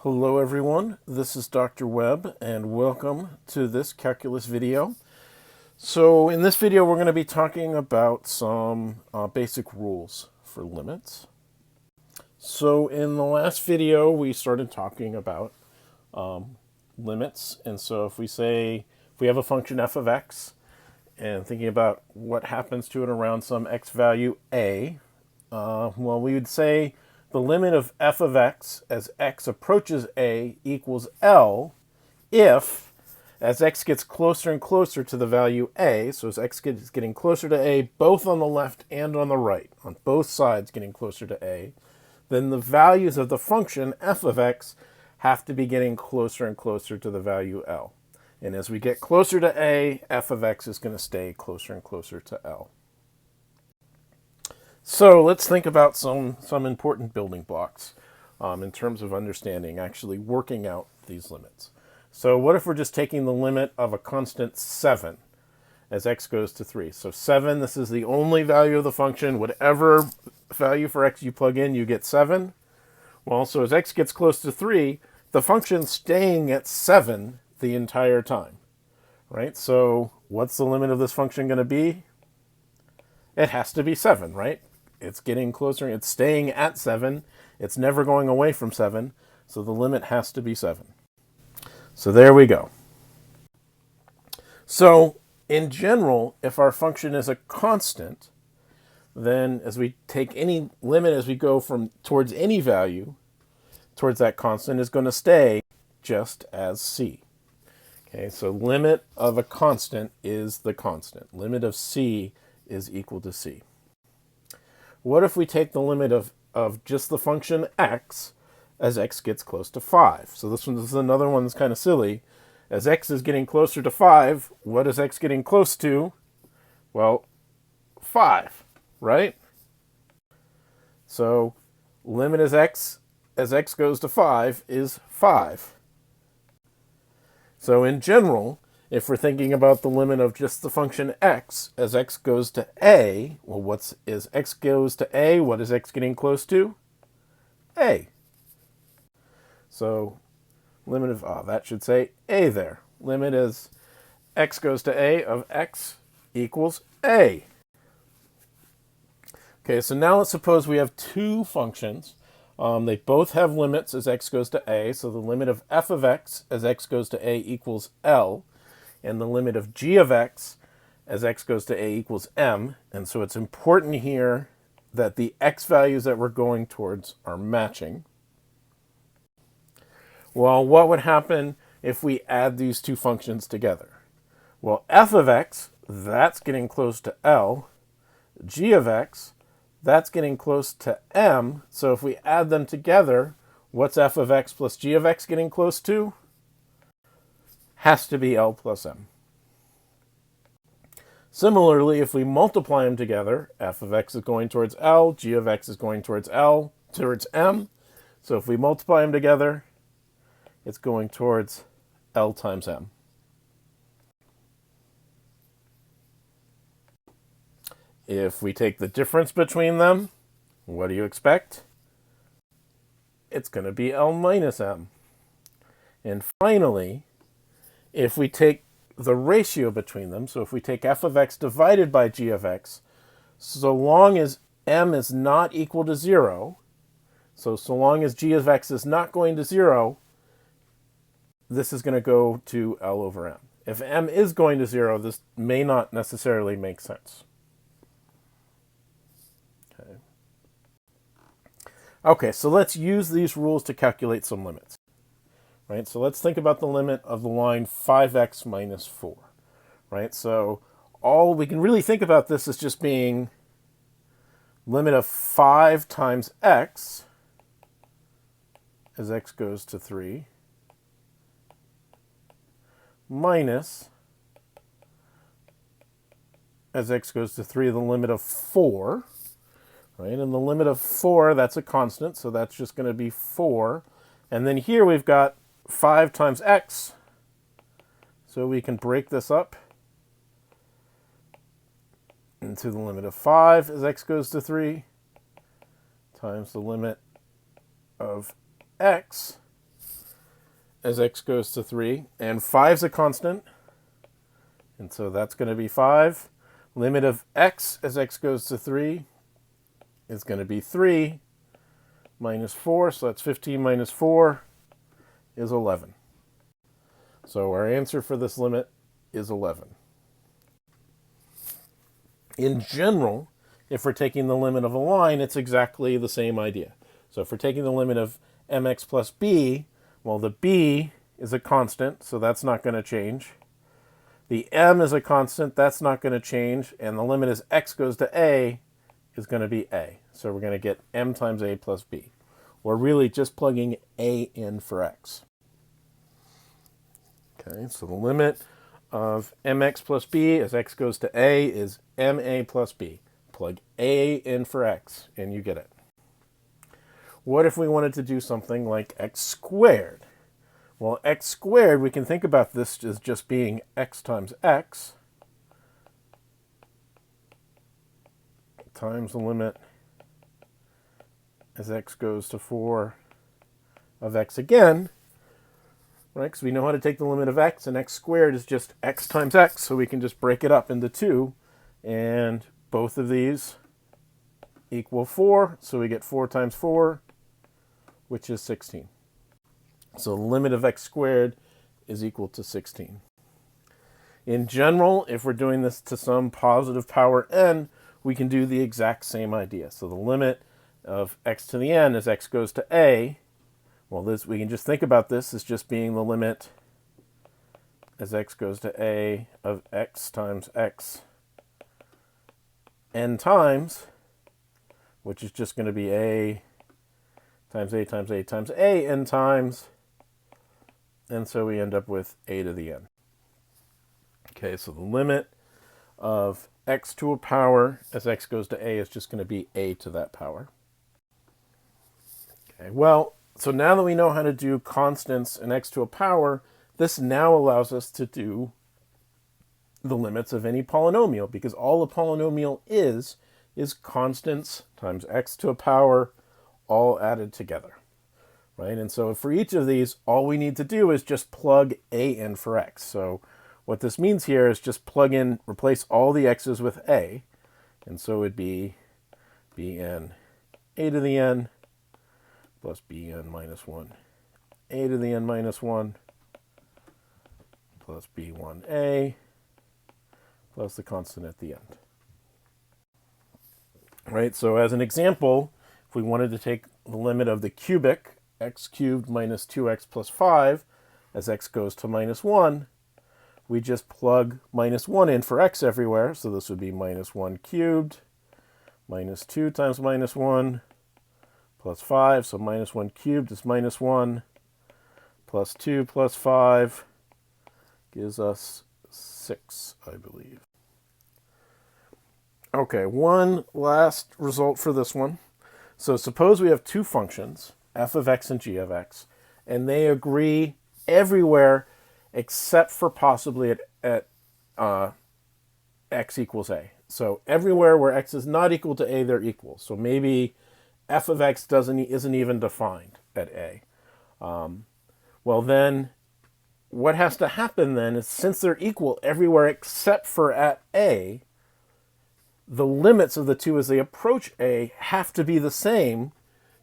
Hello everyone, this is Dr. Webb and welcome to this calculus video. So in this video we're going to be talking about some basic rules for limits. So in the last video we started talking about limits, and so if we have a function f of x and thinking about what happens to it around some x value a, well, we would say the limit of f of x as x approaches a equals L if, as x gets closer and closer to the value a, so as x is getting closer to a both on the left and on the right, on both sides getting closer to a, then the values of the function f of x have to be getting closer and closer to the value L. And as we get closer to a, f of x is going to stay closer and closer to L. So let's think about some important building blocks in terms of understanding, actually working out these limits. So what if we're just taking the limit of a constant 7 as x goes to 3? So 7, this is the only value of the function. Whatever value for x you plug in, you get 7. Well, so as x gets close to 3, the function's staying at 7 the entire time, right? So what's the limit of this function going to be? It has to be 7, right? It's getting closer. It's staying at 7. It's never going away from 7. So the limit has to be 7. So there we go. So in general, if our function is a constant, then as we take any limit as we go from towards any value, towards that constant is going to stay just as c. Okay, so limit of a constant is the constant. Limit of c is equal to c. What if we take the limit of just the function x as x gets close to 5? So this is another one that's kind of silly. As x is getting closer to 5, what is x getting close to? Well, 5, right? So limit as x goes to 5 is 5. So in general, if we're thinking about the limit of just the function x as x goes to a, well, as x goes to a, what is x getting close to? A. So limit of, that should say a there. Limit as x goes to a of x equals a. Okay, so now let's suppose we have two functions. They both have limits as x goes to a, so the limit of f of x as x goes to a equals L, and the limit of g of x as x goes to a equals m. And so it's important here that the x values that we're going towards are matching. Well, what would happen if we add these two functions together? Well, f of x, that's getting close to L. G of x, that's getting close to m. So if we add them together, what's f of x plus g of x getting close to? Has to be L plus m. Similarly, if we multiply them together, f of x is going towards L, g of x is going towards m. So if we multiply them together, it's going towards L times m. If we take the difference between them, what do you expect? It's going to be L minus m. And finally, if we take the ratio between them, so if we take f of x divided by g of x, so long as m is not equal to 0, so long as g of x is not going to 0, this is going to go to L over m. If m is going to 0, this may not necessarily make sense. Okay, so let's use these rules to calculate some limits. Right, so let's think about the limit of the line 5x minus 4. Right, so all we can really think about this as just being limit of 5 times x as x goes to 3 minus, as x goes to 3, the limit of 4. Right, and the limit of 4, that's a constant, so that's just going to be 4. And then here we've got 5 times x, so we can break this up into the limit of 5 as x goes to 3 times the limit of x as x goes to 3, and 5 is a constant, and so that's going to be 5. Limit of x as x goes to 3 is going to be 3 minus 4, so that's 15 minus 4 is 11. So our answer for this limit is 11. In general, if we're taking the limit of a line, it's exactly the same idea. So if we're taking the limit of mx plus b, well, the b is a constant, so that's not going to change. The m is a constant, that's not going to change. And the limit as x goes to a is going to be a. So we're going to get m times a plus b. We're really just plugging a in for x. Okay, so the limit of mx plus b as x goes to a is ma plus b. Plug a in for x, and you get it. What if we wanted to do something like x squared? Well, x squared, we can think about this as just being x times x times the limit as x goes to 4 of x again, right? Because we know how to take the limit of x, and x squared is just x times x, so we can just break it up into 2, and both of these equal 4, so we get 4 times 4, which is 16. So the limit of x squared is equal to 16. In general, if we're doing this to some positive power n, we can do the exact same idea. So the limit of x to the n as x goes to a, well, this we can just think about this as just being the limit as x goes to a of x times x n times, which is just going to be a times a times a times a n times, and so we end up with a to the n. Okay, so the limit of x to a power as x goes to a is just going to be a to that power. Okay, well, so now that we know how to do constants and x to a power, this now allows us to do the limits of any polynomial, because all a polynomial is constants times x to a power all added together, right? And so for each of these, all we need to do is just plug a in for x. So what this means here is just plug in, replace all the x's with a, and so it'd be bn a to the n plus bn minus 1 a to the n minus 1 plus b1a plus the constant at the end. Right, so as an example, if we wanted to take the limit of the cubic, x cubed minus 2x plus 5, as x goes to minus 1, we just plug minus 1 in for x everywhere. So this would be minus 1 cubed minus 2 times minus 1 plus 5. So minus 1 cubed is minus 1 plus 2 plus 5 gives us 6, I believe. Okay, one last result for this one. So suppose we have two functions, f of x and g of x, and they agree everywhere except for possibly at x equals a. So everywhere where x is not equal to a, they're equal. So maybe f of x isn't even defined at a. Well, then what has to happen then is, since they're equal everywhere except for at a, the limits of the two as they approach a have to be the same,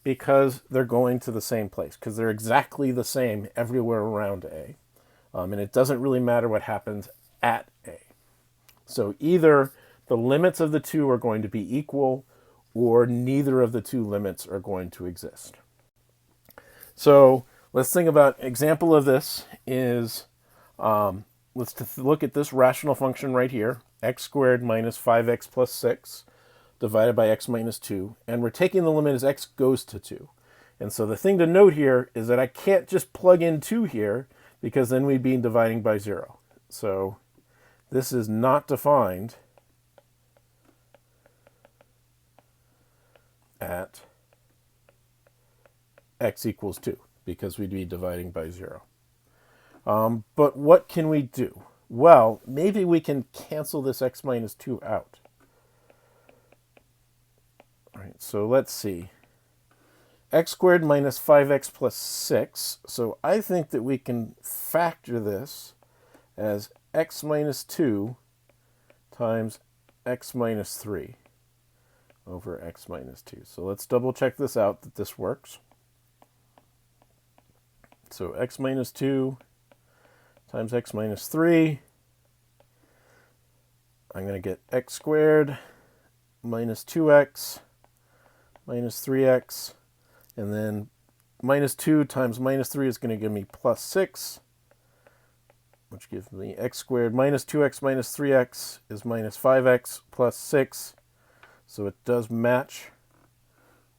because they're going to the same place, because they're exactly the same everywhere around a. And it doesn't really matter what happens at a. So either the limits of the two are going to be equal, or neither of the two limits are going to exist. So let's think about an example of this is, let's look at this rational function right here, x squared minus 5x plus 6 divided by x minus 2, and we're taking the limit as x goes to 2. And so the thing to note here is that I can't just plug in 2 here, because then we'd be dividing by 0. So this is not defined at x equals 2, because we'd be dividing by 0. But what can we do? Well, maybe we can cancel this x minus 2 out. All right, so let's see. x squared minus 5x plus 6. So I think that we can factor this as x minus 2 times x minus 3 over x minus 2. So let's double check this out, that this works. So x minus 2 times x minus 3. I'm going to get x squared minus 2x minus 3x. And then minus 2 times minus 3 is going to give me plus 6, which gives me x squared minus 2x minus 3x is minus 5x plus 6. So it does match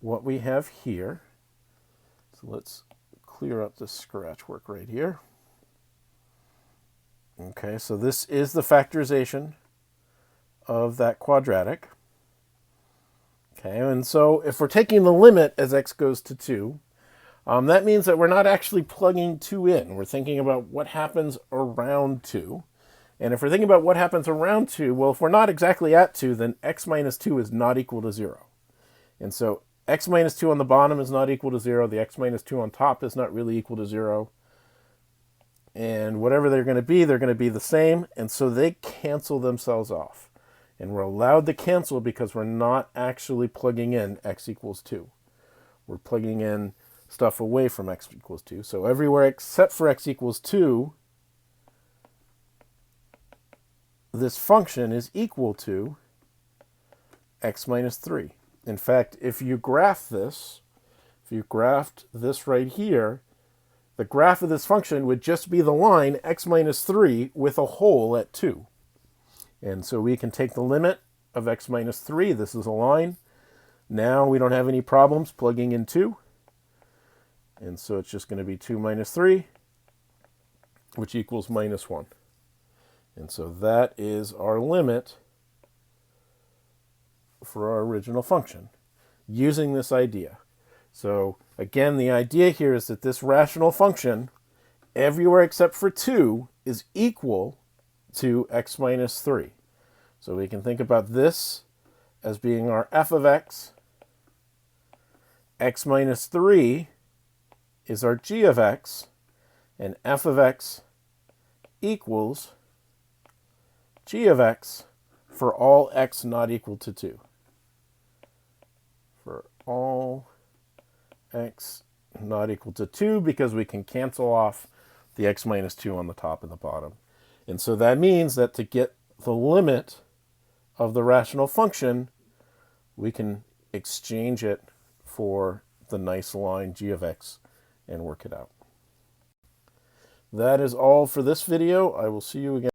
what we have here. So let's clear up this scratch work right here. Okay, so this is the factorization of that quadratic. Okay, and so if we're taking the limit as x goes to 2, that means that we're not actually plugging 2 in. We're thinking about what happens around 2. And if we're thinking about what happens around 2, well, if we're not exactly at 2, then x minus 2 is not equal to 0. And so x minus 2 on the bottom is not equal to 0. The x minus 2 on top is not really equal to 0. And whatever they're going to be the same. And so they cancel themselves off. And we're allowed to cancel because we're not actually plugging in x equals 2. We're plugging in stuff away from x equals 2. So everywhere except for x equals 2, this function is equal to x minus 3. In fact, if you graph this, if you graphed this right here, the graph of this function would just be the line x minus 3 with a hole at 2. And so we can take the limit of x minus 3. This is a line. Now we don't have any problems plugging in 2. And so it's just going to be 2 minus 3, which equals minus 1. And so that is our limit for our original function using this idea. So again, the idea here is that this rational function, everywhere except for 2, is equal to x minus 3. So we can think about this as being our f of x. X minus 3 is our g of x, and f of x equals g of x for all x not equal to 2. For all x not equal to 2, because we can cancel off the x minus 2 on the top and the bottom. And so that means that to get the limit of the rational function, we can exchange it for the nice line g of x and work it out. That is all for this video. I will see you again.